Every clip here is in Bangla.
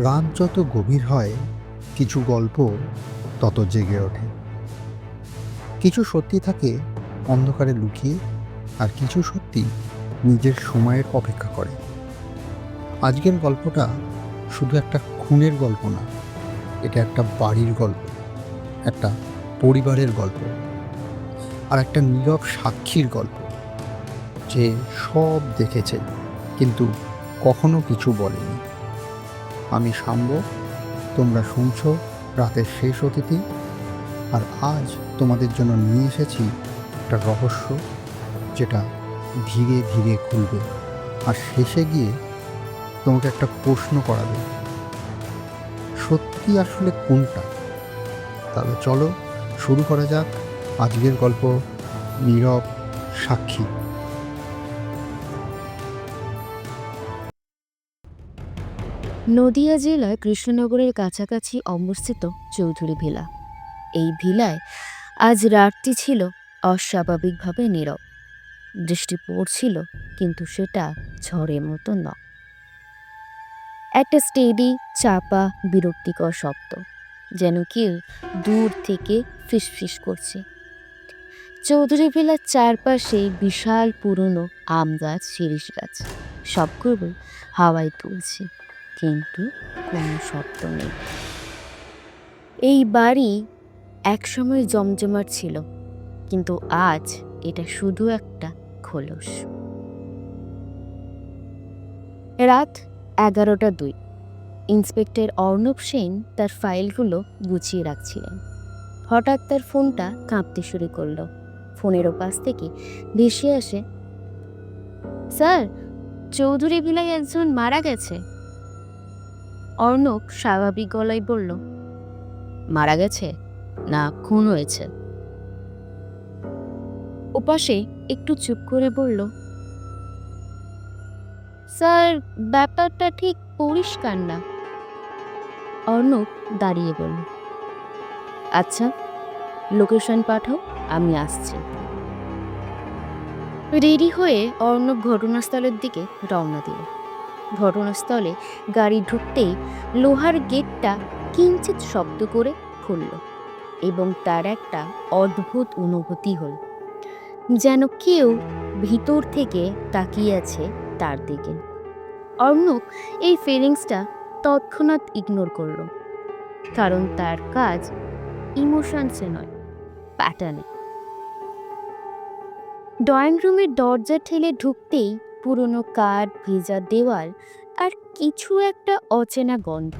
রাত যত গভীর হয়, কিছু গল্প তত জেগে ওঠে। কিছু সত্যি থাকে অন্ধকারে লুকিয়ে, আর কিছু সত্যি নিজের সময়ের অপেক্ষা করে। আজকের গল্পটা শুধু একটা খুনের গল্প না, এটা একটা বাড়ির গল্প, একটা পরিবারের গল্প, আর একটা নীরব সাক্ষীর গল্প, যে সব দেখেছে কিন্তু কখনো কিছু বলেনি। আমি শাম্ব, তোমরা শুনছো রাতের শেষ অতিথি। আর আজ তোমাদের জন্য নিয়ে এসেছি একটা রহস্য, যেটা ধীরে ধীরে খুলবে, আর শেষে গিয়ে তোমাকে একটা প্রশ্ন করাবে, সত্যি আসলে কোনটা। তাহলে চলো শুরু করা যাক আজকের গল্প, নীরব সাক্ষী। নদিয়া জেলার কৃষ্ণনগরের কাছাকাছি অবস্থিত চৌধুরী ভিলা। এই ভিলায় আজ রাতটি ছিল অস্বাভাবিকভাবে নীরব। বৃষ্টি পড়ছিল, কিন্তু সেটা ঝড়ের মতো নয়। একটা স্টেডি, চাপা, বিরক্তিকর শব্দ, যেন কেউ দূর থেকে ফিসফিস করছে। চৌধুরী ভিলার চারপাশে বিশাল পুরনো আম গাছ, শিরীষ গাছ, সবগুলো হাওয়ায় তুলছে, কিন্তু কোনো শব্দ নেই। এই বাড়ি একসময় জমজমাট ছিল, কিন্তু আজ এটা শুধু একটা খোলস। রাত 11টা 2। ইন্সপেক্টর অর্ণব সেন তার ফাইলগুলো গুছিয়ে রাখছিলেন। হঠাৎ তার ফোনটা কাঁপতে শুরু করলো। ফোনের ওপাশ থেকে ভেসে আসে, স্যার, চৌধুরী ভিলায় একজন মারা গেছে। অর্ণব স্বাভাবিক গলায় বলল, মারা গেছে না খুন হয়েছে? ওপাশে একটু চুপ করে বলল, স্যার, ব্যাপারটা ঠিক পরিষ্কার না। অর্ণব দাঁড়িয়ে বলল, আচ্ছা, লোকেশন পাঠাও, আমি আসছি। রেডি হয়ে অর্ণব ঘটনাস্থলের দিকে রওনা দিল। ঘটনাস্থলে গাড়ি ঢুকতেই লোহার গেটটা কিঞ্চিৎ শব্দ করে খুলল, এবং তার একটা অদ্ভুত অনুভূতি হল, যেন কেউ ভিতর থেকে তাকিয়ে আছে তার দিকে। অর্ণব এই ফিলিংসটা তৎক্ষণাৎ ইগনোর করল, কারণ তার কাজ ইমোশনসে নয়, প্যাটার্নে। ড্রয়িং রুমের দরজা ঠেলে ঢুকতেই পুরনো কাঠ, ভেজা দেওয়াল, আর কিছু একটা অচেনা গন্ধ।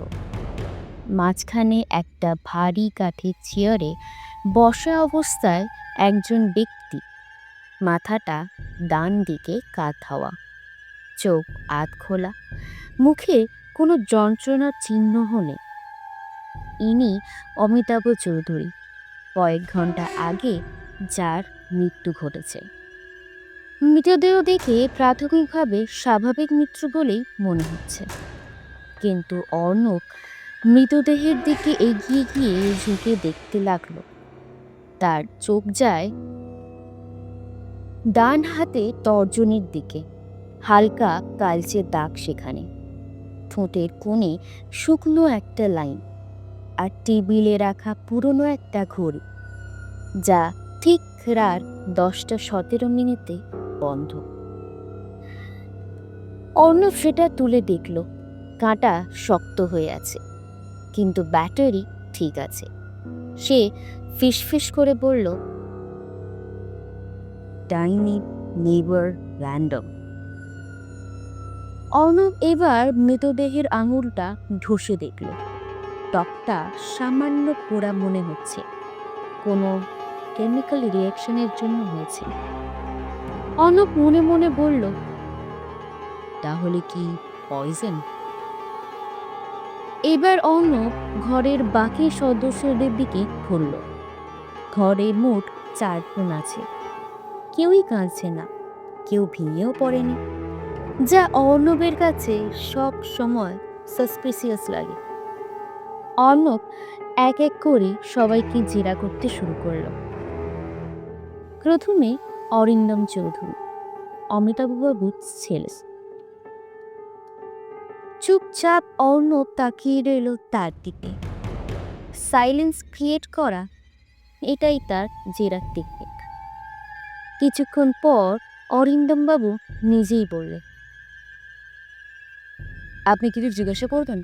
মাঝখানে একটা ভারী কাঠের চেয়ারে বসা অবস্থায় একজন ব্যক্তি, মাথাটা ডান দিকে কাত হওয়া, চোখ আধ খোলা, মুখে কোনো যন্ত্রণার চিহ্ন নেই। ইনি অমিতাভ চৌধুরী, কয়েক ঘন্টা আগে যার মৃত্যু ঘটেছে। মৃতদেহ দেখে প্রাথমিকভাবে স্বাভাবিক মৃত্যু বলেই মনে হচ্ছে, কিন্তু অর্ণব মৃতদেহের দিকে এগিয়ে গিয়ে ঝুঁকে দেখতে লাগলো। তার চোখ যায় ডান হাতে তর্জনীর দিকে, হালকা কালচে দাগ সেখানে, ঠোঁটের কোণে শুকনো একটা লাইন, আর টেবিলে রাখা পুরনো একটা ঘড়ি, যা ঠিক রাত 10টা 17 বন্ধ। অর্ণব সেটা তুলে দেখল, কাঁটা শক্ত হয়ে আছে, কিন্তু ব্যাটারি ঠিক আছে। সে ফিসফিস করে বলল, time is never random. Arnab এবার মৃতদেহের আঙুলটা ঘষে দেখল। ত্বকটা সামান্য পোড়া মনে হচ্ছে, কোনো কেমিক্যাল রিয়াকশনের জন্য হয়েছে। অর্ণব মনে মনে বলল, তাহলে কি পয়জন? এবার অর্ণব ঘরের বাকি সদস্যদের দিকে ঘুরল। ঘরে মোট 4 জন আছে, কেউই কাঁদছে না, কেউ ভেঙেও পড়েনি, যা অর্ণবের কাছে সব সময় সাসপিসিয়াস লাগে। অর্ণব এক এক করে সবাইকে জেরা করতে শুরু করলো। প্রথমে অরিন্দম চৌধুরী, অমিতাভবাবুর ছেলে। চুপচাপ অর্ণব তাকিয়ে রইল তার দিকে। সাইলেন্স ক্রিয়েট করা, এটাই তার জেরার টেকনিক। কিছুক্ষণ পর অরিন্দমবাবু নিজেই বললেন, আপনি কিছু জিজ্ঞাসা করবেন?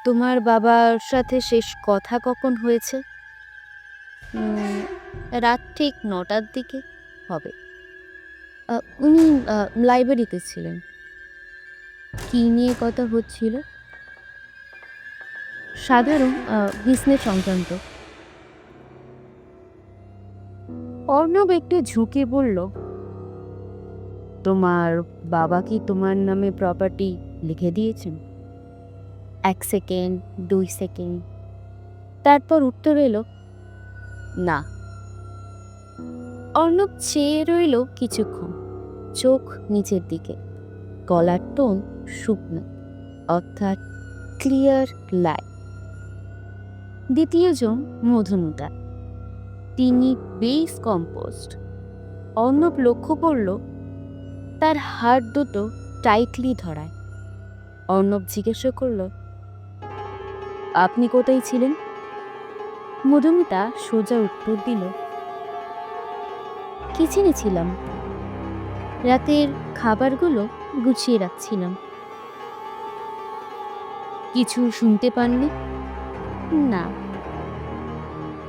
তোমার বাবার সাথে শেষ কথা কখন হয়েছে? রাত ঠিক 9টার দিকে হবে। উনি লাইব্রেরিতে ছিলেন। কি নিয়ে কথা হচ্ছিল? সাধারণ বিজনেস সংক্রান্ত। অর্ণব একটু ঝুঁকে বলল, তোমার বাবা কি তোমার নামে প্রপার্টি লিখে দিয়েছেন? 1 সেকেন্ড, 2 সেকেন্ড, তারপর উত্তর এলো, না। অর্ণব চেয়ে রইল কিছুক্ষণ, চোখ নিচের দিকে, গলার টোন শুকনো, অর্থাৎ ক্লিয়ার লাইট। দ্বিতীয়জন মধুমিতা, তিনি বেশ কম্পোস্ট। অর্ণব লক্ষ্য করল তার হাত দুটো টাইটলি ধরায়। অর্ণব জিজ্ঞাসা করল, আপনি কোথায় ছিলেন? মধুমিতা সোজা উত্তর দিল, কিচেনে ছিলাম। রাতের খাবারগুলো গুছিয়ে রাখছিলাম। কিছু শুনতে পাননি? না।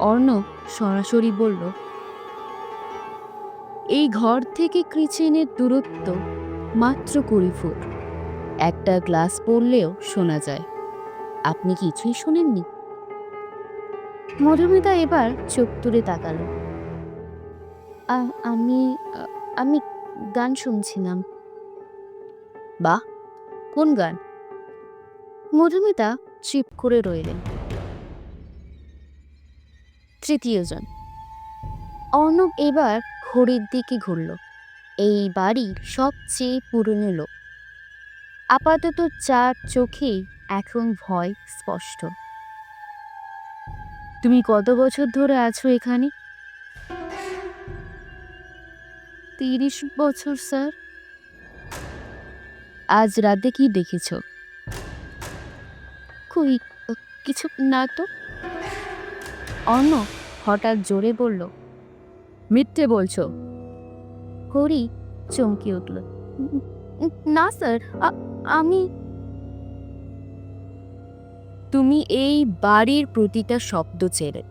অর্ণব সরাসরি বলল, এই ঘর থেকে কিচেনের দূরত্ব মাত্র 20 ফুট। একটা গ্লাস পড়লেও শোনা যায়। আপনি কিছুই শোনেননি? মধুমিতা এবার চোখ তুলে তাকালো। আমি আমি গান শুনছিলাম। বাহ, কোন গান? মধুমিতা চুপ করে রইলেন। তৃতীয়জন অর্ণব এবার ঘড়ির দিকে ঘুরল। এই বাড়ির সবচেয়ে পুরনো লোক। আপাতত চার চোখেই এখন ভয় স্পষ্ট। তুমি কত বছর ধরে আছো এখানে? 30 বছর স্যার। আজ রাতে কি দেখেছ? কই, কিছু না তো। অর্ণব হঠাৎ জোরে বলল, মিথ্যে বলছো। হরি চমকে উঠল, না স্যার, আমি। তুমি এই বাড়ির প্রতিটা শব্দ চেনে,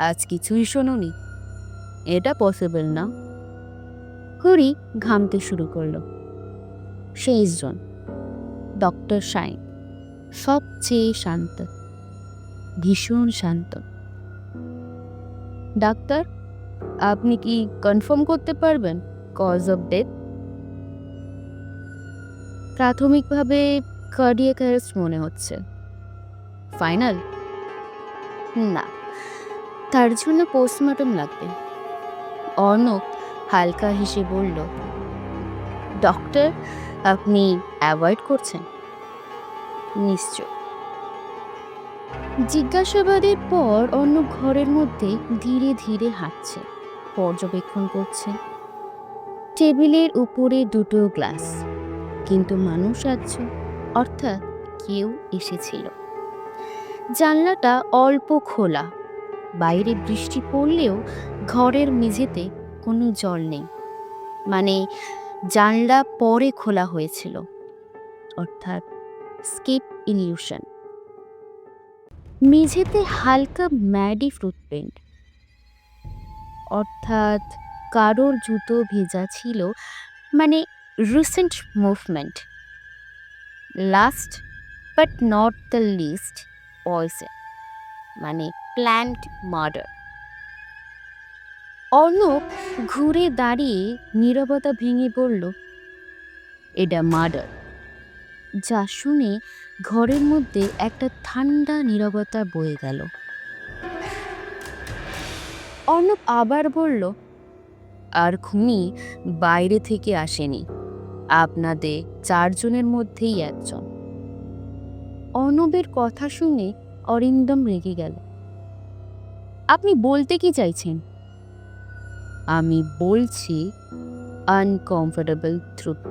আজ কিছুই শোনোনি? এটা পসিবল না। হরি ঘামতে শুরু করলো। শেষজন ডক্টর শাইন, সবচেয়ে শান্ত, ভীষণ শান্ত। ডাক্তার, আপনি কি কনফার্ম করতে পারবেন কজ অফ ডেথ? প্রাথমিকভাবে কার্ডিয়াক অ্যারেস্ট মনে হচ্ছে। ফাইনাল? না, তার জন্য পোস্টমর্টম লাগবে। অর্ণব হালকা হেসে বলল, ডক্টর, আপনি অ্যাভয়েড করছেন? নিশ্চয়। জিজ্ঞাসাবাদের পর অর্ণব ঘরের মধ্যে ধীরে ধীরে হাঁটছে, পর্যবেক্ষণ করছে। টেবিলের উপরে দুটো গ্লাস, কিন্তু মানুষ আছে, অর্থাৎ কেউ এসেছিল। জানলাটা অল্প খোলা, বাইরে বৃষ্টি পড়লেও ঘরের মেঝেতে কোনো জল নেই, মানে জানলা পরে খোলা হয়েছিল, অর্থাৎ স্কেপ ইলিউশন। মেঝেতে হালকা ম্যাডি ফুটপ্রিন্ট, অর্থাৎ কারোর জুতো ভেজা ছিল, মানে recent movement. Last but not the least, poison, মানে প্ল্যান্ড মার্ডার। অর্ণব ঘুরে দাঁড়িয়ে নীরবতা ভেঙে বলল, এটা মার্ডার। যা শুনে ঘরের মধ্যে একটা ঠান্ডা নীরবতা বয়ে গেল। অর্ণব আবার বলল, আর খুনি বাইরে থেকে আসেনি, আপনাদের 4 জনের মধ্যেই একজন। অর্ণবের কথা শুনে অরিন্দম রেগে গেল। আপনি বলতে কি চাইছেন? আমি বলছি আনকমফোর্টেবল ট্রুথ।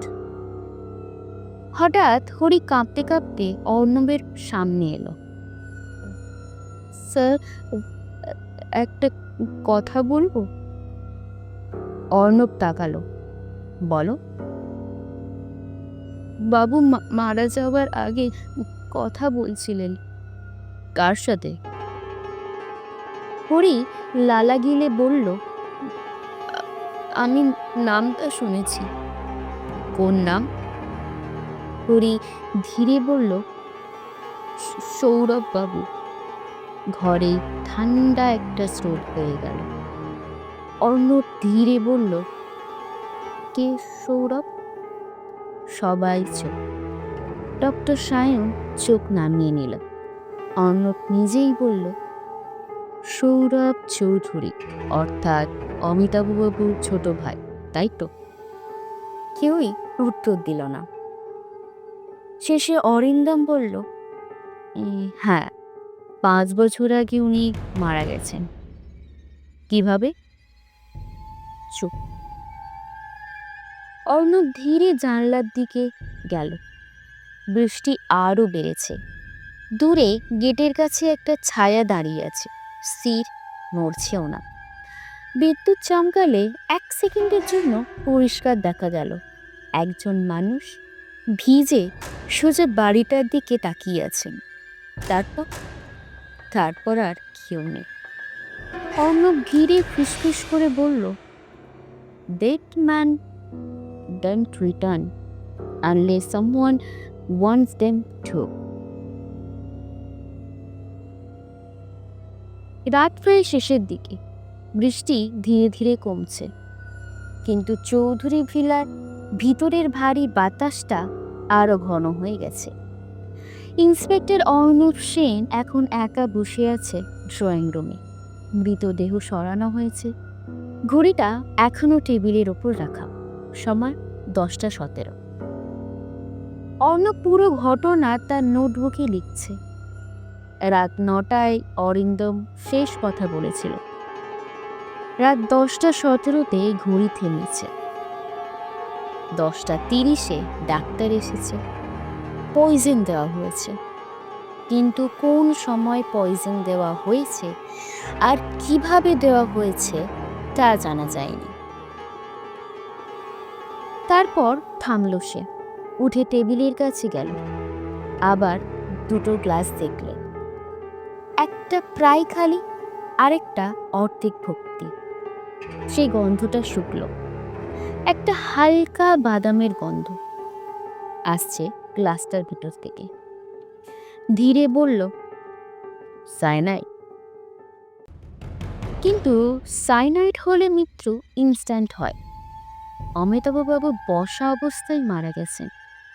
হঠাৎ হরি কাঁপতে কাঁপতে অর্ণবের সামনে এলো। স্যার, একটা কথা বলবো। অর্ণব তাকালো। বলো। বাবু মারা যাওয়ার আগে কথা বলছিলেন। কার সাথে? হরি লালা গিলে বলল, আমি নামটা শুনেছি। কোন নাম? হরি ধীরে বলল, সৌরভ বাবু। ঘরে ঠান্ডা একটা স্রোত হয়ে গেল। অর্ণব ধীরে বলল, কে সৌরভ? সবাই চোখ। ডক্টর সায়ন চোখ নামিয়ে নিল। অর্ণব নিজেই বলল, সৌরভ চৌধুরী, অর্থাৎ অমিতাভবাবুর ছোট ভাই, তাই তো? কেউই উত্তর দিল না। শেষে অরিন্দম বলল, হ্যাঁ, 5 বছর আগে উনি মারা গেছেন। কিভাবে? চুপ। অর্ণব ধীরে জানলার দিকে গেল। বৃষ্টি আরও বেড়েছে। দূরে গেটের কাছে একটা ছায়া দাঁড়িয়ে আছে, স্থির, নড়ছেও না। বিদ্যুৎ চমকালে 1 সেকেন্ডের জন্য পরিষ্কার দেখা গেল একজন মানুষ ভিজে সোজা বাড়িটার দিকে তাকিয়ে আছেন। তারপর আর কেউ নেই। অর্ণব ঘিরে ফিসফিস করে বলল, That man don't return unless someone wants them to. রাত প্রায় শেষের দিকে। বৃষ্টি ধীরে ধীরে কমছে, কিন্তু চৌধুরী ভিলার ভিতরের ভারী বাতাসটা আরো ঘন হয়ে গেছে। ইন্সপেক্টর অর্ণব সেন এখন একা বসে আছে ড্রয়িং রুমে। মৃতদেহ সরানো হয়েছে। ঘড়িটা এখনো টেবিলের ওপর রাখা। সময় 10:17। অর্ণব পুরো ঘটনা তার নোটবুকে লিখছে। রাত 9টায় অরিন্দম শেষ কথা বলেছিল। রাত 10:17-তে ঘড়ি থেমেছে। 10:30-এ ডাক্তার এসেছে। পয়জন দেওয়া হয়েছে, কিন্তু কোন সময় পয়জন দেওয়া হয়েছে আর কিভাবে দেওয়া হয়েছে তা জানা যায়নি। তারপর থামল সে, উঠে টেবিলের কাছে গেল। আবার 2টো গ্লাস দেখলে, একটা প্রায় খালি, আরেকটা অর্ধেক ভর্তি। সেই গন্ধটা শুকলো, একটা হালকা বাদামের গন্ধ আসছে গ্লাসটার ভিতর থেকে। ধীরে বলল, সায়ানাইড। কিন্তু সায়ানাইড হলে মৃত্যু ইনস্ট্যান্ট হয়। অমিতাভবাবু বসা অবস্থায় মারা গেছেন,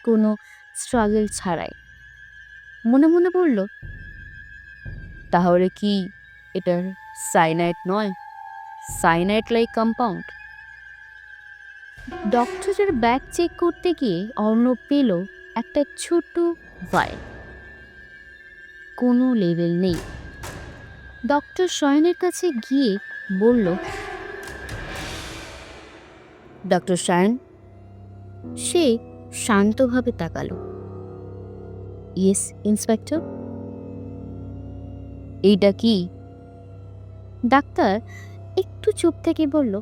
কোনো স্ট্রাগল ছাড়াই। মনে মনে বলল, তাহলে কি এটা সায়ানাইড নয়, সায়ানাইড লাইক কম্পাউন্ড? ডক্টরের ব্যাগ চেক করতে গিয়ে অর্ণব পেল একটা ছোট ভাইল। কোনো লেভেল নেই। ডক্টর সায়নের কাছে গিয়ে বলল, ডক্টর সায়ন। সে শান্তভাবে তাকালো। Yes inspector. এইটা কি? ডাক্তার একটু চুপ থেকে বলল,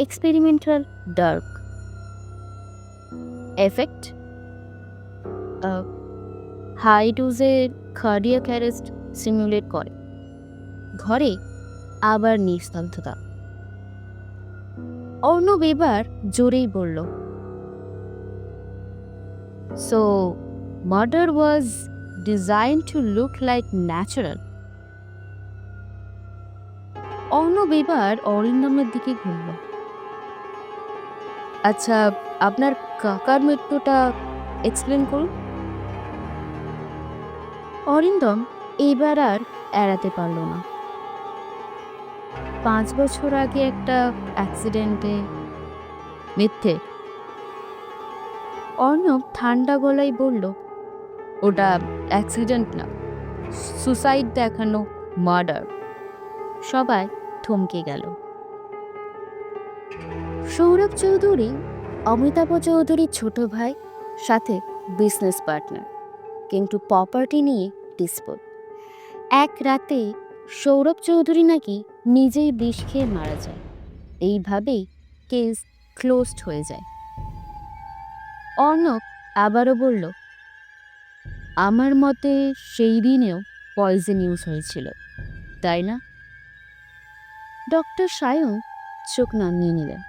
এক্সপেরিমেন্টাল ডার্ক এফেক্ট, হাই ডোজে কার্ডিয়াক অ্যারেস্ট সিমুলেট করে। ঘরে আবার নিস্তব্ধতা। অর্ণব এবার জোরেই বলল, so murder was design to look like natural. Arnab এবার অরিন্দমের দিকে ঘুরল। আচ্ছা, আপনার কাকার মৃত্যুটা এক্সপ্লেন করুন। অরিন্দম এবার আর এড়াতে পারল না। 5 বছর আগে একটা অ্যাক্সিডেন্টে। মিথ্যে। অর্ণব ঠান্ডা গলায় বলল, ওটা অ্যাক্সিডেন্ট না, সুসাইড দেখানো মার্ডার। সবাই থমকে গেল। সৌরভ চৌধুরী অমিতাভ চৌধুরীর ছোট ভাই, সাথে বিজনেস পার্টনার, কিন্তু প্রপার্টি নিয়ে ডিসপুট। এক রাতে সৌরভ চৌধুরী নাকি নিজেই বিষ খেয়ে মারা যায়। এইভাবেই কেস ক্লোজড হয়ে যায়। অর্ণব আবারও বলল, আমার মতে সেই দিনেও পয়জন ইউজ হয়েছিল, তাই না? ডক্টর সায়ন চোখ নামিয়ে নিলেন।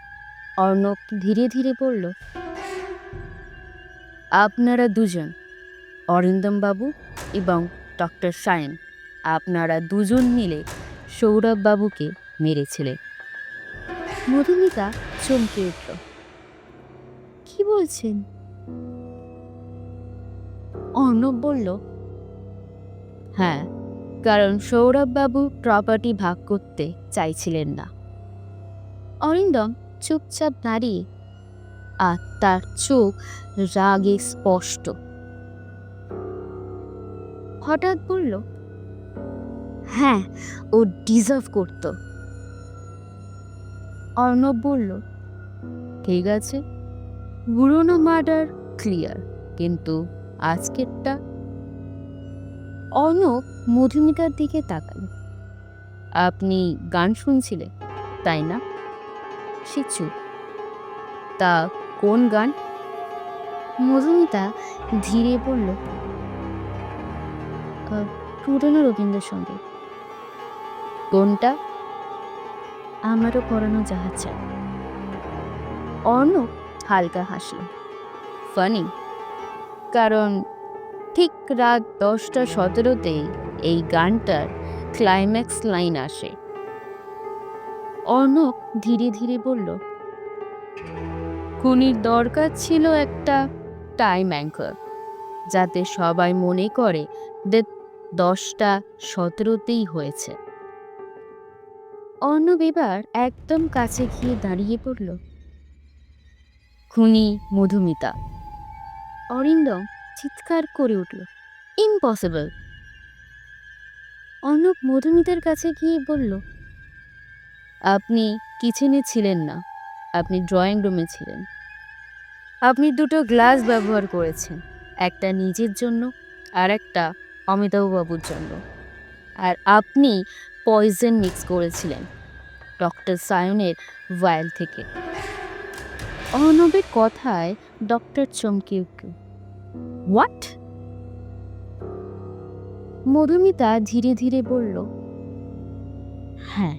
অর্ণব ধীরে ধীরে বলল, আপনারা দুজন, অরিন্দম বাবু এবং ডক্টর সায়ন, আপনারা দুজন মিলে সৌরভ বাবুকে মেরেছিলেন। মধুমিতা চমকে উঠল। কি বলছেন? অর্ণব বলল, হ্যাঁ, কারণ সৌরভ বাবু প্রপার্টি ভাগ করতে চাইছিলেন না। অরিন্দম চুপচাপ দাঁড়িয়ে, আর তার চোখ রাগে স্পষ্ট। হঠাৎ বলল, হ্যাঁ, ও ডিজার্ভ করত। অর্ণব বলল, ঠিক আছে, পুরোনো মার্ডার ক্লিয়ার, কিন্তু আজকেরটা? অর্ণব মধুমিতার দিকে তাকাল। আপনি গান শুনছিলেন, তাই না? সে চুপ। তা কোন গান? মধুমিতা ধীরে বলল, পুরনো রবীন্দ্রসঙ্গীত। কোনটা? আমারও পরানো জাহাজ চাই। অর্ণব হালকা হাসল। ফানি, কারণ ঠিক রাত 10:17 এই গানটার ক্লাইম্যাক্স লাইন আসে। অর্ণব ধীরে ধীরে বলল, খুনির দরকার ছিল একটা টাইম অ্যাঙ্কর, যাতে সবাই মনে করে যে 10:17 হয়েছে। অর্ণব এবার একদম কাছে গিয়ে দাঁড়িয়ে পড়ল। খুনি মধুমিতা। অরিন্দম চিৎকার করে উঠল, ইম্পসিবল। অর্ণব মধুমিতার কাছে গিয়ে বলল, আপনি কিচেনে ছিলেন না, আপনি ড্রয়িং রুমে ছিলেন। আপনি দুটো গ্লাস ব্যবহার করেছেন, একটা নিজের জন্য আর একটা অমিতাভবাবুর জন্য। আর আপনি পয়জন মিক্স করেছিলেন ডক্টর সায়নের ভায়াল থেকে। অর্ণবের কথায় ডক্টর চমকে উঠল। হোয়াট? মধুমিতা ধীরে ধীরে বলল, হ্যাঁ,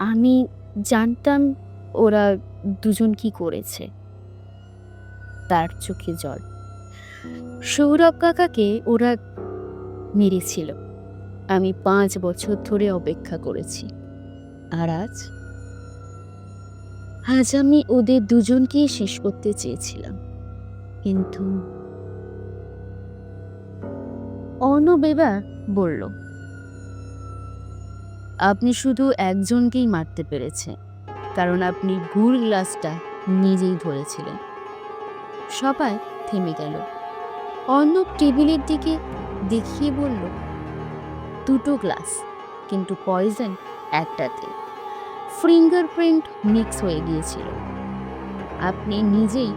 আমি জানতাম ওরা দুজন কি করেছে। তার চোখে জল। সৌরভ কাকাকে ওরা মেরেছিল। আমি 5 বছর ধরে অপেক্ষা করেছি। আর আজ আমি ওদের দুজনকেই শেষ করতে চেয়েছিলাম, কিন্তু অর্ণব এবার বলল, আপনি শুধু একজনকেই মারতে পেরেছেন, কারণ আপনি ভুল গ্লাসটা নিজেই ধরেছিলেন। সবাই থেমে গেল। অর্ণব টেবিলের দিকে দেখিয়ে বলল, দুটো গ্লাস, কিন্তু পয়জন একটাতে। ফিঙ্গারপ্রিন্ট মিক্স হয়ে গিয়েছিল। আপনি নিজেই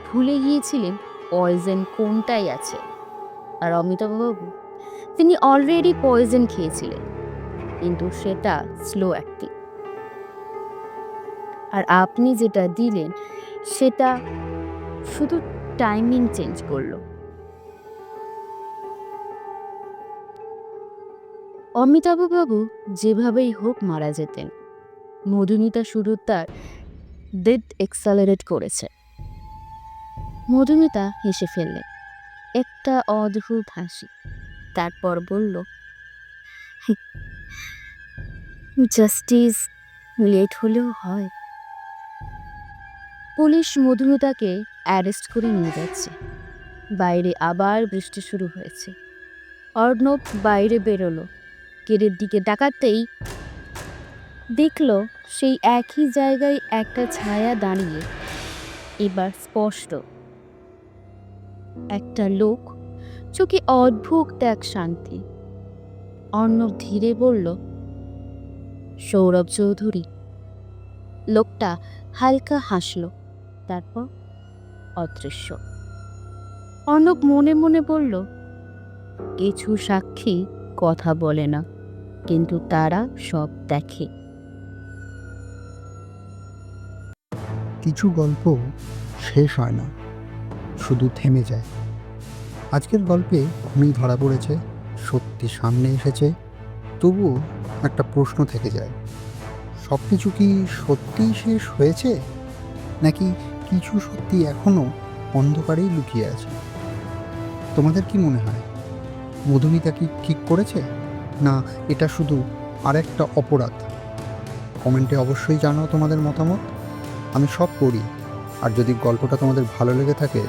ভুলে গিয়েছিলেন পয়জন কোনটাই আছে। আর অমিতাভবাবু, তিনি অলরেডি পয়জন খেয়েছিলেন, কিন্তু সেটা স্লো অ্যাক্টিং। আর আপনি যেটা দিলেন সেটা শুধু টাইমিং চেঞ্জ করলো। অমিতাভবাবু যেভাবেই হোক মারা যেতেন। মধুমিতা শুধু তার ডেথ এক্সালারেট করেছে। মধুমিতা হেসে ফেললেন, একটা অদ্ভুত হাসি। তারপর বলল, জাস্টিস লেট হলেও হয়। পুলিশ মধুমিতাকে অ্যারেস্ট করে নিয়ে যাচ্ছে। বাইরে আবার বৃষ্টি শুরু হয়েছে। অর্ণব বাইরে বেরোলো। গেটের দিকে তাকাতেই দেখল সেই একই জায়গায় একটা ছায়া দাঁড়িয়ে। এবার স্পষ্ট, একটা লোক, চোখে অদ্ভুত এক শান্তি। অর্ণব ধীরে বলল, সৌরভ চৌধুরী। লোকটা হালকা হাসল, তারপর অদৃশ্য। অর্ণব মনে মনে বলল, কিছু সাক্ষী কথা বলে না, কিন্তু তারা সব দেখে। কিছু গল্প শেষ হয় না, শুধু থেমে যায়। আজকের গল্পে খুনি ধরা পড়েছে, সত্যি সামনে এসেছে, তবুও একটা প্রশ্ন থেকে যায়, সব কিছু কি সত্যিই শেষ হয়েছে, নাকি কিছু সত্যি এখনও অন্ধকারেই লুকিয়ে আছে? তোমাদের কি মনে হয়, মধুমিতা কি ঠিক করেছে, না এটা শুধু আরেকটা অপরাধ? কমেন্টে অবশ্যই জানাও তোমাদের মতামত। আমি সব পড়ি। আর যদি গল্পটা তোমাদের ভালো লেগে থাকে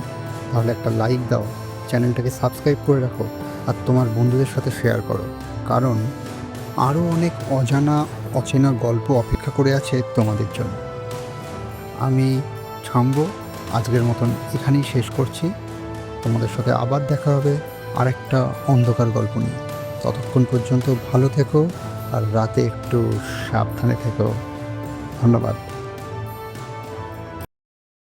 তাহলে একটা লাইক দাও, চ্যানেলটাকে সাবস্ক্রাইব করে রাখো, আর তোমার বন্ধুদের সাথে শেয়ার করো, কারণ আরও অনেক অজানা অচেনা গল্প অপেক্ষা করে আছে তোমাদের জন্য। আমি থামবো, আজকের মতন এখানেই শেষ করছি। তোমাদের সাথে আবার দেখা হবে আরেকটা অন্ধকার গল্প নিয়ে। ততক্ষণ পর্যন্ত ভালো থেকো, আর রাতে একটু সাবধানে থেকো। ধন্যবাদ।